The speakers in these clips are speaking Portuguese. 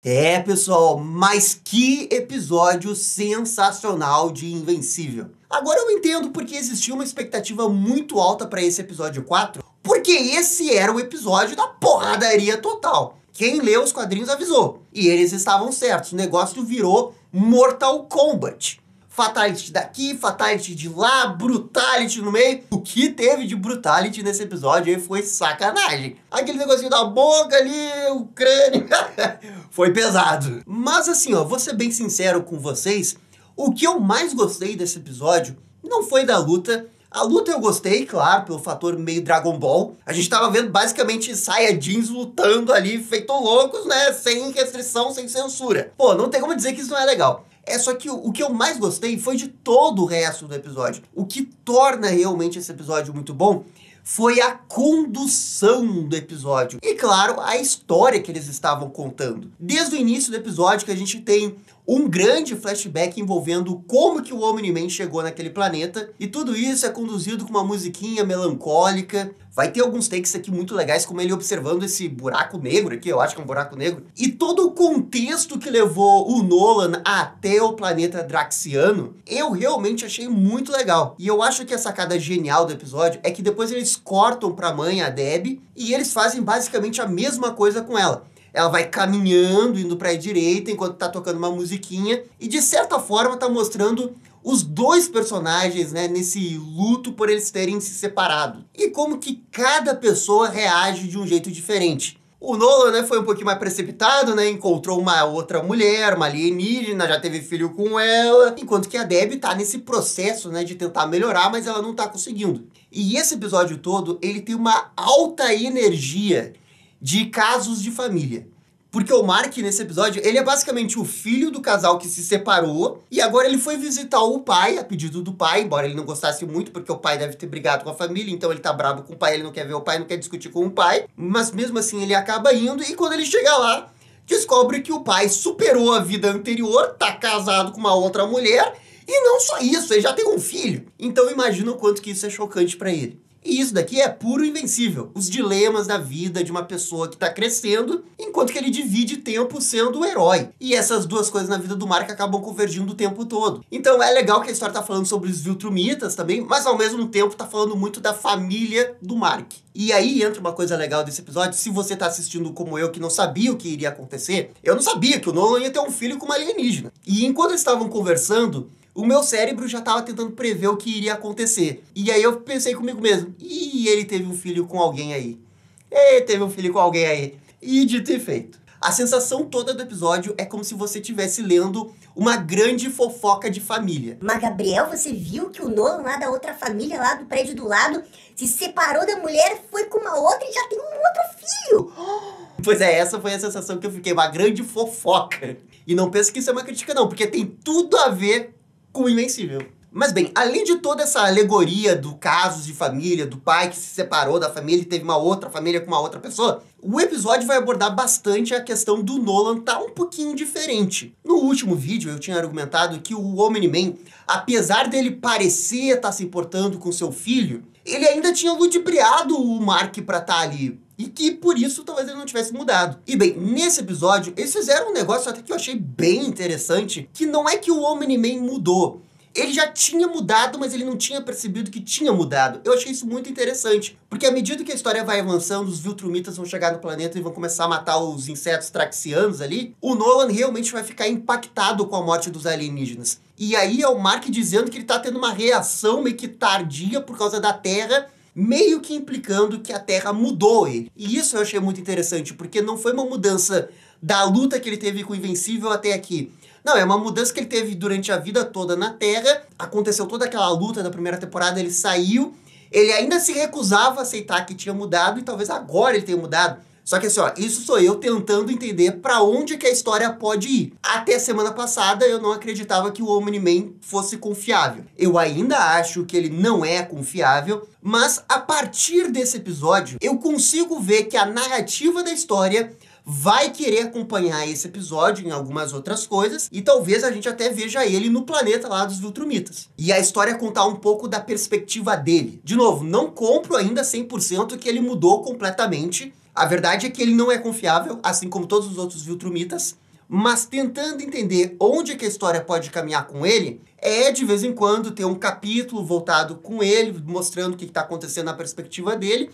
É, pessoal, mas que episódio sensacional de Invencível. Agora eu entendo porque existia uma expectativa muito alta para esse episódio 4, porque esse era o episódio da porradaria total. Quem leu os quadrinhos avisou, e eles estavam certos, o negócio virou Mortal Kombat. Fatality daqui, Fatality de lá, Brutality no meio. O que teve de Brutality nesse episódio aí foi sacanagem. Aquele negocinho da boca ali, o crânio, foi pesado. Mas assim, ó, vou ser bem sincero com vocês, o que eu mais gostei desse episódio não foi da luta. A luta eu gostei, claro, pelo fator meio Dragon Ball. A gente tava vendo basicamente Saiyajins lutando ali, feito loucos, né? Sem restrição, sem censura. Pô, não tem como dizer que isso não é legal. É só que o que eu mais gostei foi de todo o resto do episódio. O que torna realmente esse episódio muito bom foi a condução do episódio. E claro, a história que eles estavam contando. Desde o início do episódio que a gente tem um grande flashback envolvendo como que o Omni-Man chegou naquele planeta. E tudo isso é conduzido com uma musiquinha melancólica. Vai ter alguns takes aqui muito legais, como ele observando esse buraco negro aqui, eu acho que é um buraco negro. E todo o contexto que levou o Nolan até o planeta Draxiano, eu realmente achei muito legal. E eu acho que a sacada genial do episódio é que depois eles cortam pra mãe, a Debbie, e eles fazem basicamente a mesma coisa com ela. Ela vai caminhando, indo pra direita, enquanto tá tocando uma musiquinha. E de certa forma tá mostrando os dois personagens, né, nesse luto por eles terem se separado. E como que cada pessoa reage de um jeito diferente. O Nolan, né, foi um pouquinho mais precipitado, né, encontrou uma outra mulher, uma alienígena, já teve filho com ela. Enquanto que a Debbie tá nesse processo, né, de tentar melhorar, mas ela não tá conseguindo. E esse episódio todo, ele tem uma alta energia de casos de família. Porque o Mark, nesse episódio, ele é basicamente o filho do casal que se separou, e agora ele foi visitar o pai, a pedido do pai, embora ele não gostasse muito, porque o pai deve ter brigado com a família, então ele tá bravo com o pai, ele não quer ver o pai, não quer discutir com o pai, mas mesmo assim ele acaba indo, e quando ele chega lá, descobre que o pai superou a vida anterior, tá casado com uma outra mulher, e não só isso, ele já tem um filho. Então imagina o quanto que isso é chocante pra ele. E isso daqui é puro Invencível. Os dilemas da vida de uma pessoa que tá crescendo, enquanto que ele divide tempo sendo o herói. E essas duas coisas na vida do Mark acabam convergindo o tempo todo. Então é legal que a história tá falando sobre os Viltrumitas também, mas ao mesmo tempo tá falando muito da família do Mark. E aí entra uma coisa legal desse episódio, se você tá assistindo como eu, que não sabia o que iria acontecer, eu não sabia que o Nolan ia ter um filho com uma alienígena. E enquanto eles estavam conversando, o meu cérebro já estava tentando prever o que iria acontecer. E aí eu pensei comigo mesmo, e ele teve um filho com alguém aí. Ele teve um filho com alguém aí. E dito e feito. A sensação toda do episódio é como se você estivesse lendo uma grande fofoca de família. Mas, Gabriel, você viu que o Nolan lá da outra família, lá do prédio do lado, se separou da mulher, foi com uma outra e já tem um outro filho. Pois é, essa foi a sensação que eu fiquei, uma grande fofoca. E não pense que isso é uma crítica não, porque tem tudo a ver com o Invencível. Mas bem, além de toda essa alegoria do casos de família, do pai que se separou da família e teve uma outra família com uma outra pessoa, o episódio vai abordar bastante a questão do Nolan tá um pouquinho diferente. No último vídeo eu tinha argumentado que o Omni-Man, apesar dele parecer estar se importando com seu filho, ele ainda tinha ludibriado o Mark pra estar ali. E que por isso talvez ele não tivesse mudado. E bem, nesse episódio, eles fizeram um negócio até que eu achei bem interessante, que não é que o Omni-Man mudou. Ele já tinha mudado, mas ele não tinha percebido que tinha mudado. Eu achei isso muito interessante, porque à medida que a história vai avançando, os Viltrumitas vão chegar no planeta e vão começar a matar os insetos traxianos ali, o Nolan realmente vai ficar impactado com a morte dos alienígenas. E aí é o Mark dizendo que ele tá tendo uma reação meio que tardia por causa da Terra, meio que implicando que a Terra mudou ele. E isso eu achei muito interessante, porque não foi uma mudança da luta que ele teve com o Invencível até aqui. Não, é uma mudança que ele teve durante a vida toda na Terra, aconteceu toda aquela luta da primeira temporada, ele saiu, ele ainda se recusava a aceitar que tinha mudado, e talvez agora ele tenha mudado. Só que assim, ó, isso sou eu tentando entender pra onde que a história pode ir. Até a semana passada eu não acreditava que o Omni-Man fosse confiável. Eu ainda acho que ele não é confiável, mas a partir desse episódio eu consigo ver que a narrativa da história vai querer acompanhar esse episódio em algumas outras coisas, e talvez a gente até veja ele no planeta lá dos Viltrumitas. E a história contar um pouco da perspectiva dele. De novo, não compro ainda 100% que ele mudou completamente. A verdade é que ele não é confiável, assim como todos os outros Viltrumitas, mas tentando entender onde que a história pode caminhar com ele, de vez em quando ter um capítulo voltado com ele, mostrando o que está acontecendo na perspectiva dele,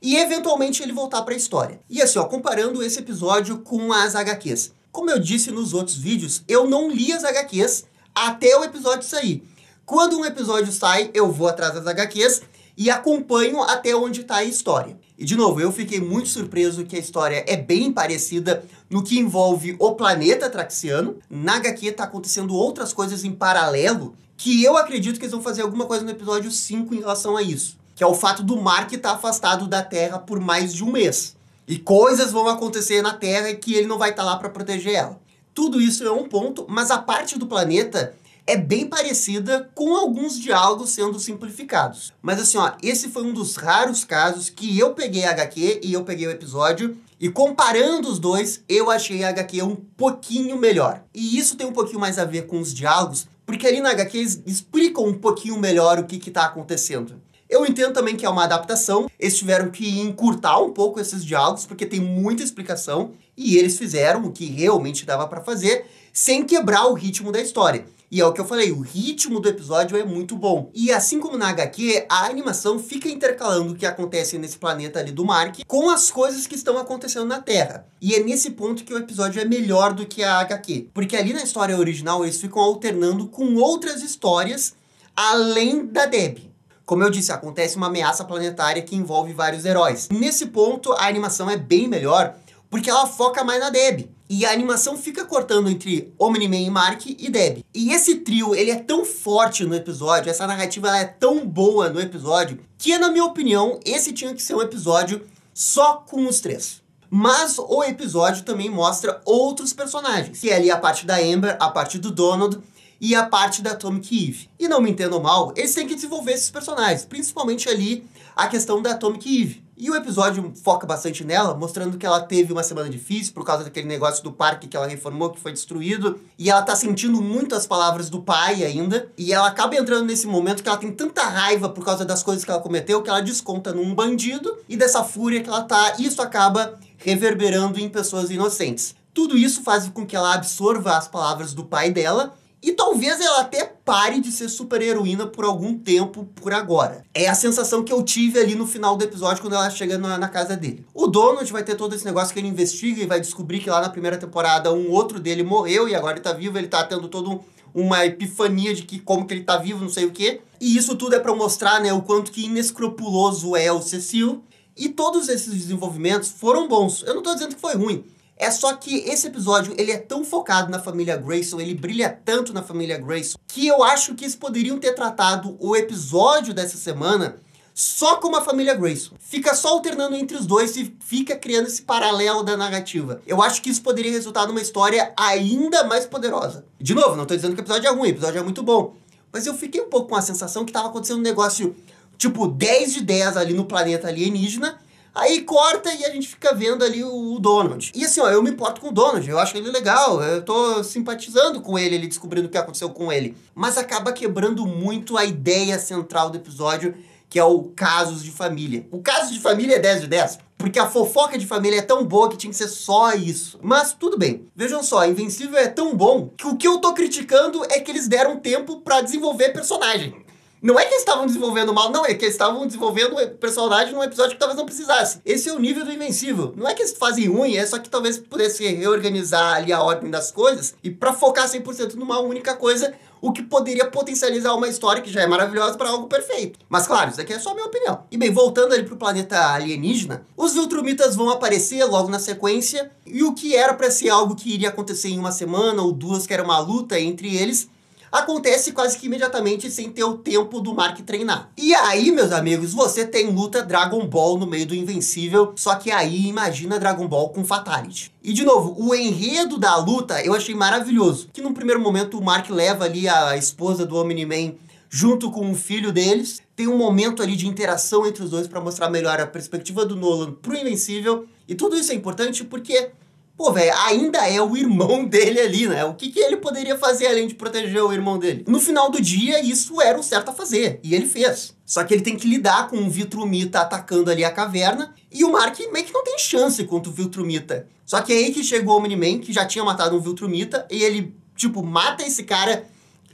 e eventualmente ele voltar para a história. E assim, ó, comparando esse episódio com as HQs. Como eu disse nos outros vídeos, eu não li as HQs até o episódio sair. Quando um episódio sai, eu vou atrás das HQs e acompanho até onde está a história. E de novo, eu fiquei muito surpreso que a história é bem parecida no que envolve o planeta Traxiano. Na HQ tá acontecendo outras coisas em paralelo que eu acredito que eles vão fazer alguma coisa no episódio 5 em relação a isso. Que é o fato do Mark estar afastado da Terra por mais de um mês. E coisas vão acontecer na Terra que ele não vai estar lá para proteger ela. Tudo isso é um ponto, mas a parte do planeta é bem parecida, com alguns diálogos sendo simplificados. Mas assim, ó, esse foi um dos raros casos que eu peguei a HQ e eu peguei o episódio, e comparando os dois, eu achei a HQ um pouquinho melhor. E isso tem um pouquinho mais a ver com os diálogos, porque ali na HQ eles explicam um pouquinho melhor o que tá acontecendo. Eu entendo também que é uma adaptação, eles tiveram que encurtar um pouco esses diálogos, porque tem muita explicação, e eles fizeram o que realmente dava pra fazer, sem quebrar o ritmo da história. E é o que eu falei, o ritmo do episódio é muito bom. E assim como na HQ, a animação fica intercalando o que acontece nesse planeta ali do Mark com as coisas que estão acontecendo na Terra. E é nesse ponto que o episódio é melhor do que a HQ. Porque ali na história original eles ficam alternando com outras histórias além da Debbie. Como eu disse, acontece uma ameaça planetária que envolve vários heróis. Nesse ponto, a animação é bem melhor, porque ela foca mais na Debbie. E a animação fica cortando entre Omni-Man e Mark e Debbie. E esse trio, ele é tão forte no episódio, essa narrativa ela é tão boa no episódio, que na minha opinião, esse tinha que ser um episódio só com os três. Mas o episódio também mostra outros personagens, que é ali a parte da Amber, a parte do Donald e a parte da Atomic Eve. E não me entendam mal, eles têm que desenvolver esses personagens, principalmente ali a questão da Atomic Eve. E o episódio foca bastante nela, mostrando que ela teve uma semana difícil por causa daquele negócio do parque que ela reformou, que foi destruído. E ela tá sentindo muito as palavras do pai ainda. E ela acaba entrando nesse momento que ela tem tanta raiva por causa das coisas que ela cometeu, que ela desconta num bandido. E dessa fúria que ela tá, isso acaba reverberando em pessoas inocentes. Tudo isso faz com que ela absorva as palavras do pai dela. E talvez ela até pare de ser super heroína por algum tempo por agora. É a sensação que eu tive ali no final do episódio quando ela chega na casa dele. O Donald vai ter todo esse negócio que ele investiga e vai descobrir que lá na primeira temporada um outro dele morreu e agora ele tá vivo, ele tá tendo todo uma epifania de que como que ele tá vivo, não sei o quê. E isso tudo é pra mostrar, né, o quanto que inescrupuloso é o Cecil. E todos esses desenvolvimentos foram bons. Eu não tô dizendo que foi ruim. É só que esse episódio, ele é tão focado na família Grayson, ele brilha tanto na família Grayson, que eu acho que eles poderiam ter tratado o episódio dessa semana só com a família Grayson. Fica só alternando entre os dois e fica criando esse paralelo da narrativa. Eu acho que isso poderia resultar numa história ainda mais poderosa. De novo, não tô dizendo que o episódio é ruim, o episódio é muito bom. Mas eu fiquei um pouco com a sensação que tava acontecendo um negócio, tipo, 10 de 10 ali no planeta alienígena. Aí corta e a gente fica vendo ali o Donald. E assim, ó, eu me importo com o Donald, eu acho ele legal, eu tô simpatizando com ele descobrindo o que aconteceu com ele. Mas acaba quebrando muito a ideia central do episódio, que é o casos de família. O caso de família é 10 de 10, porque a fofoca de família é tão boa que tinha que ser só isso. Mas tudo bem, vejam só, Invencível é tão bom que o que eu tô criticando é que eles deram tempo pra desenvolver personagem. Não é que eles estavam desenvolvendo mal, não, é que eles estavam desenvolvendo o personagem num episódio que talvez não precisasse. Esse é o nível do Invencível. Não é que eles fazem ruim, é só que talvez pudesse reorganizar ali a ordem das coisas e pra focar 100% numa única coisa, o que poderia potencializar uma história que já é maravilhosa para algo perfeito. Mas claro, isso aqui é só a minha opinião. E bem, voltando ali pro planeta alienígena, os Viltrumitas vão aparecer logo na sequência, e o que era pra ser algo que iria acontecer em uma semana ou duas, que era uma luta entre eles, acontece quase que imediatamente sem ter o tempo do Mark treinar. E aí, meus amigos, você tem luta Dragon Ball no meio do Invencível, só que aí imagina Dragon Ball com Fatality. E de novo, o enredo da luta eu achei maravilhoso, que num primeiro momento o Mark leva ali a esposa do Omni-Man junto com o filho deles, tem um momento ali de interação entre os dois para mostrar melhor a perspectiva do Nolan pro Invencível, e tudo isso é importante porque, pô, velho, ainda é o irmão dele ali, né? O que ele poderia fazer além de proteger o irmão dele? No final do dia, isso era o certo a fazer. E ele fez. Só que ele tem que lidar com o Viltrumita atacando ali a caverna. E o Mark meio que não tem chance contra o Viltrumita. Só que é aí que chegou o Omni-Man, que já tinha matado um Viltrumita, e ele, tipo, mata esse cara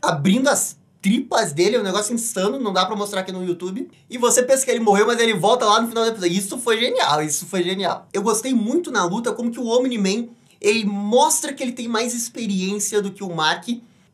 abrindo as tripas dele, é um negócio insano, não dá pra mostrar aqui no YouTube. E você pensa que ele morreu, mas ele volta lá no final do episódio. Isso foi genial. Eu gostei muito na luta como que o Omni-Man, ele mostra que ele tem mais experiência do que o Mark,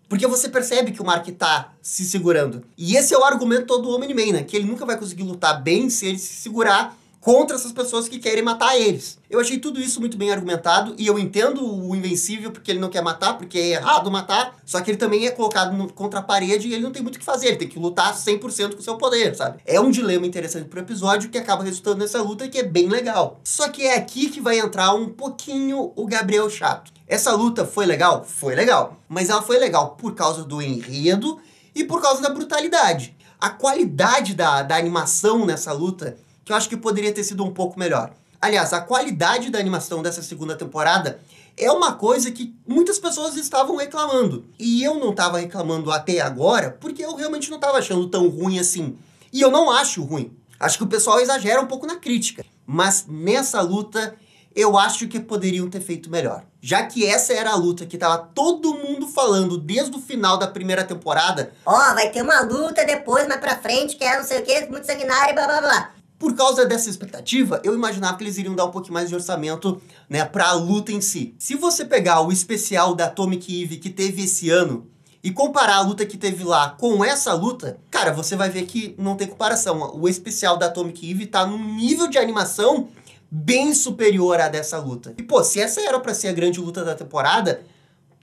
porque você percebe que o Mark tá se segurando. E esse é o argumento todo do Omni-Man, né? Que ele nunca vai conseguir lutar bem se ele se segurar contra essas pessoas que querem matar eles. Eu achei tudo isso muito bem argumentado, e eu entendo o Invencível porque ele não quer matar, porque é errado matar, só que ele também é colocado contra a parede e ele não tem muito o que fazer, ele tem que lutar 100% com o seu poder, sabe? É um dilema interessante pro episódio que acaba resultando nessa luta que é bem legal. Só que é aqui que vai entrar um pouquinho o Gabriel chato. Essa luta foi legal? Foi legal. Mas ela foi legal por causa do enredo e por causa da brutalidade. A qualidade da animação nessa luta, que eu acho que poderia ter sido um pouco melhor. Aliás, a qualidade da animação dessa segunda temporada é uma coisa que muitas pessoas estavam reclamando. E eu não estava reclamando até agora, porque eu realmente não estava achando tão ruim assim. E eu não acho ruim. Acho que o pessoal exagera um pouco na crítica. Mas nessa luta, eu acho que poderiam ter feito melhor. Já que essa era a luta que tava todo mundo falando desde o final da primeira temporada. Vai ter uma luta depois, mais pra frente, que é não sei o que, muito sanguinária e blá blá blá. Por causa dessa expectativa, eu imaginava que eles iriam dar um pouquinho mais de orçamento, né, pra luta em si. Se você pegar o especial da Atomic Eve que teve esse ano e comparar a luta que teve lá com essa luta, cara, você vai ver que não tem comparação. O especial da Atomic Eve tá num nível de animação bem superior à dessa luta. E, pô, se essa era pra ser a grande luta da temporada,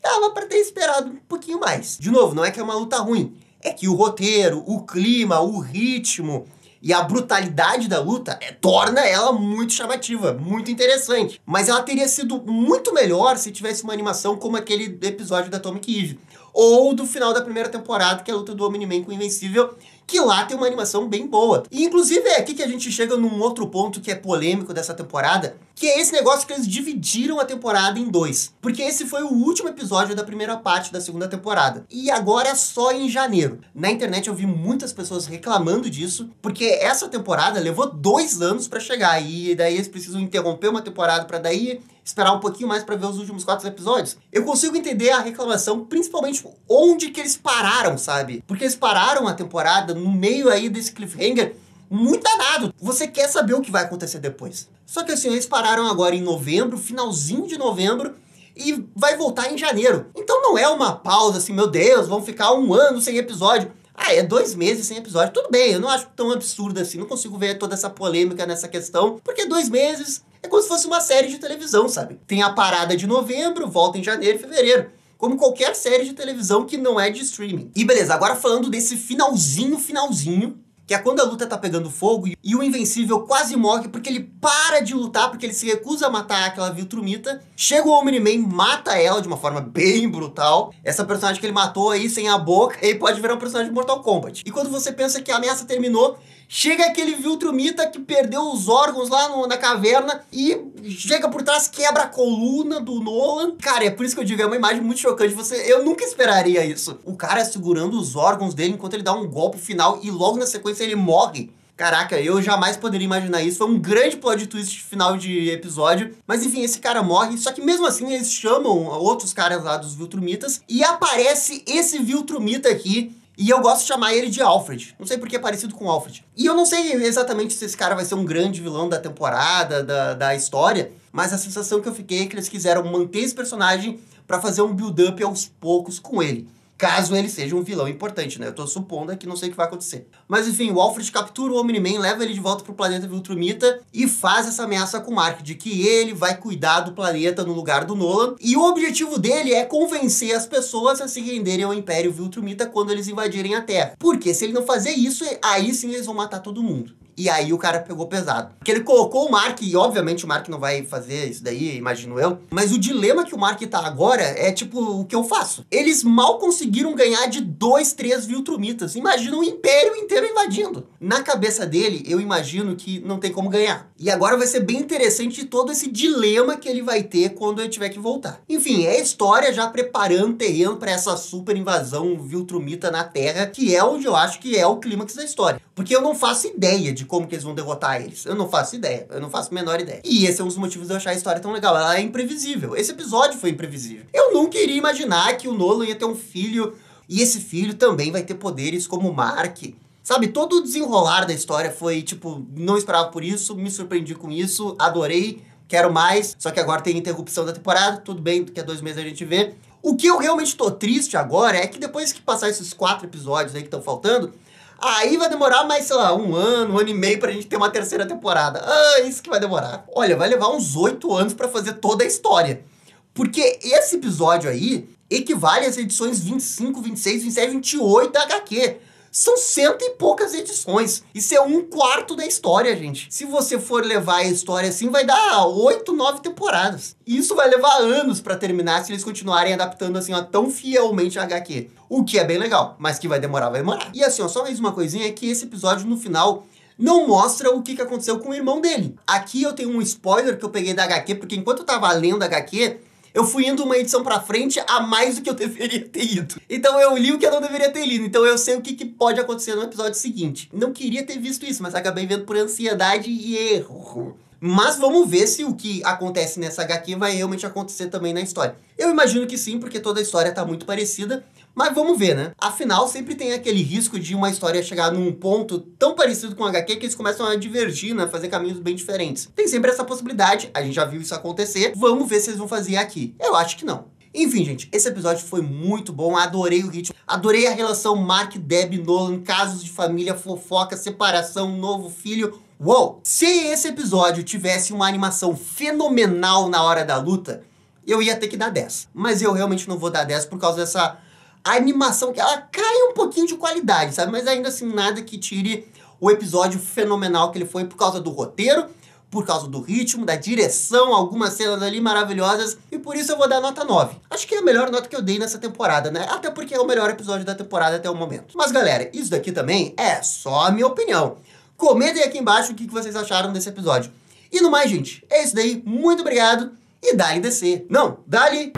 dava pra ter esperado um pouquinho mais. De novo, não é que é uma luta ruim. É que o roteiro, o clima, o ritmo e a brutalidade da luta torna ela muito chamativa, muito interessante. Mas ela teria sido muito melhor se tivesse uma animação como aquele episódio da Atomic Eve. Ou do final da primeira temporada, que é a luta do Omni-Man com o Invencível, que lá tem uma animação bem boa. E inclusive é aqui que a gente chega num outro ponto que é polêmico dessa temporada, que é esse negócio que eles dividiram a temporada em dois. Porque esse foi o último episódio da primeira parte da segunda temporada. E agora é só em janeiro. Na internet eu vi muitas pessoas reclamando disso, porque essa temporada levou 2 anos pra chegar. E daí eles precisam interromper uma temporada pra daí esperar um pouquinho mais pra ver os últimos 4 episódios. Eu consigo entender a reclamação, principalmente onde que eles pararam, sabe? Porque eles pararam a temporada no meio aí desse cliffhanger muito danado. Você quer saber o que vai acontecer depois. Só que assim, eles pararam agora em novembro, finalzinho de novembro, e vai voltar em janeiro. Então não é uma pausa assim, meu Deus, vão ficar 1 ano sem episódio. É 2 meses sem episódio. Tudo bem, eu não acho tão absurdo assim, não consigo ver toda essa polêmica nessa questão, porque 2 meses é como se fosse uma série de televisão, sabe? Tem a parada de novembro, volta em janeiro e fevereiro. Como qualquer série de televisão que não é de streaming. E beleza, agora falando desse finalzinho, que é quando a luta tá pegando fogo e o Invencível quase morre porque ele para de lutar, porque ele se recusa a matar aquela Viltrumita. Chega o Omni-Man, mata ela de uma forma bem brutal. Essa personagem que ele matou aí sem a boca, ele pode virar um personagem de Mortal Kombat. E quando você pensa que a ameaça terminou, chega aquele Viltrumita que perdeu os órgãos lá na caverna e chega por trás, quebra a coluna do Nolan. Cara, é por isso que eu digo, é uma imagem muito chocante. Eu nunca esperaria isso. O cara segurando os órgãos dele enquanto ele dá um golpe final e logo na sequência ele morre. Caraca, eu jamais poderia imaginar isso. Foi um grande plot twist final de episódio. Mas enfim, esse cara morre. Só que mesmo assim eles chamam outros caras lá dos Viltrumitas e aparece esse Viltrumita aqui. E eu gosto de chamar ele de Alfred. Não sei porque é parecido com Alfred. E eu não sei exatamente se esse cara vai ser um grande vilão da temporada, da história. Mas a sensação que eu fiquei é que eles quiseram manter esse personagem pra fazer um build-up aos poucos com ele. Caso ele seja um vilão importante, né? Eu tô supondo aqui, não sei o que vai acontecer. Mas enfim, o Alfred captura o Omni-Man, leva ele de volta pro planeta Viltrumita e faz essa ameaça com o Mark de que ele vai cuidar do planeta no lugar do Nolan. E o objetivo dele é convencer as pessoas a se renderem ao Império Viltrumita quando eles invadirem a Terra. Porque se ele não fazer isso, aí sim eles vão matar todo mundo. E aí o cara pegou pesado. Porque ele colocou o Mark, e obviamente o Mark não vai fazer isso daí, imagino eu. Mas o dilema que o Mark tá agora é tipo o que eu faço. Eles mal conseguiram ganhar de 2, 3 Viltrumitas. Imagina o Império inteiro invadindo. Na cabeça dele, eu imagino que não tem como ganhar. E agora vai ser bem interessante todo esse dilema que ele vai ter quando ele tiver que voltar. Enfim, é a história já preparando o terreno para essa super invasão Viltrumita na Terra, que é onde eu acho que é o clímax da história. Porque eu não faço ideia de como que eles vão derrotar eles. Eu não faço ideia, eu não faço a menor ideia. E esse é um dos motivos de eu achar a história tão legal. Ela é imprevisível. Esse episódio foi imprevisível. Eu nunca iria imaginar que o Nolan ia ter um filho, e esse filho também vai ter poderes como o Mark. Sabe, todo o desenrolar da história foi, tipo, não esperava por isso, me surpreendi com isso, adorei, quero mais, só que agora tem interrupção da temporada, tudo bem, daqui a 2 meses a gente vê. O que eu realmente tô triste agora é que depois que passar esses 4 episódios aí que estão faltando, aí vai demorar mais, sei lá, 1 ano e meio pra gente ter uma 3ª temporada. Ah, isso que vai demorar. Olha, vai levar uns 8 anos pra fazer toda a história. Porque esse episódio aí equivale às edições 25, 26, 27, 28 da HQ. São 100 e poucas edições. Isso é 1/4 da história, gente. Se você for levar a história assim, vai dar 8, 9 temporadas. E isso vai levar anos pra terminar se eles continuarem adaptando assim, ó, tão fielmente a HQ. O que é bem legal, mas que vai demorar, vai demorar. E assim, ó, só mais uma coisinha, é que esse episódio, no final, não mostra o que aconteceu com o irmão dele. Aqui eu tenho um spoiler que eu peguei da HQ, porque enquanto eu tava lendo a HQ, eu fui indo uma edição pra frente a mais do que eu deveria ter ido. Então eu li o que eu não deveria ter lido. Então eu sei o que pode acontecer no episódio seguinte. Não queria ter visto isso, mas acabei vendo por ansiedade e erro. Mas vamos ver se o que acontece nessa HQ vai realmente acontecer também na história. Eu imagino que sim, porque toda a história tá muito parecida. Mas vamos ver, né? Afinal, sempre tem aquele risco de uma história chegar num ponto tão parecido com o HQ que eles começam a divergir, né? Fazer caminhos bem diferentes. Tem sempre essa possibilidade, a gente já viu isso acontecer. Vamos ver se eles vão fazer aqui. Eu acho que não. Enfim, gente, esse episódio foi muito bom, adorei o ritmo, adorei a relação Mark, Deb, Nolan, casos de família, fofoca, separação, novo filho. Uou! Se esse episódio tivesse uma animação fenomenal na hora da luta, eu ia ter que dar 10. Mas eu realmente não vou dar 10 por causa dessa animação, que ela cai um pouquinho de qualidade, sabe? Mas ainda assim, nada que tire o episódio fenomenal que ele foi por causa do roteiro, por causa do ritmo, da direção, algumas cenas ali maravilhosas, e por isso eu vou dar nota 9. Acho que é a melhor nota que eu dei nessa temporada, né? Até porque é o melhor episódio da temporada até o momento. Mas galera, isso daqui também é só a minha opinião. Comentem aqui embaixo o que vocês acharam desse episódio. E no mais, gente, é isso daí. Muito obrigado e dá-lhe descer. Não, dá-lhe...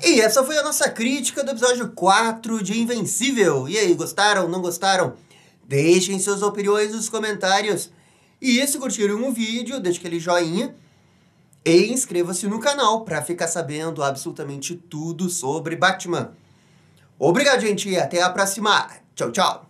E essa foi a nossa crítica do episódio 4 de Invencível. E aí, gostaram? Não gostaram? Deixem suas opiniões nos comentários. E se curtiram o vídeo, deixe aquele joinha. E inscreva-se no canal para ficar sabendo absolutamente tudo sobre Batman. Obrigado, gente, e até a próxima. Tchau, tchau.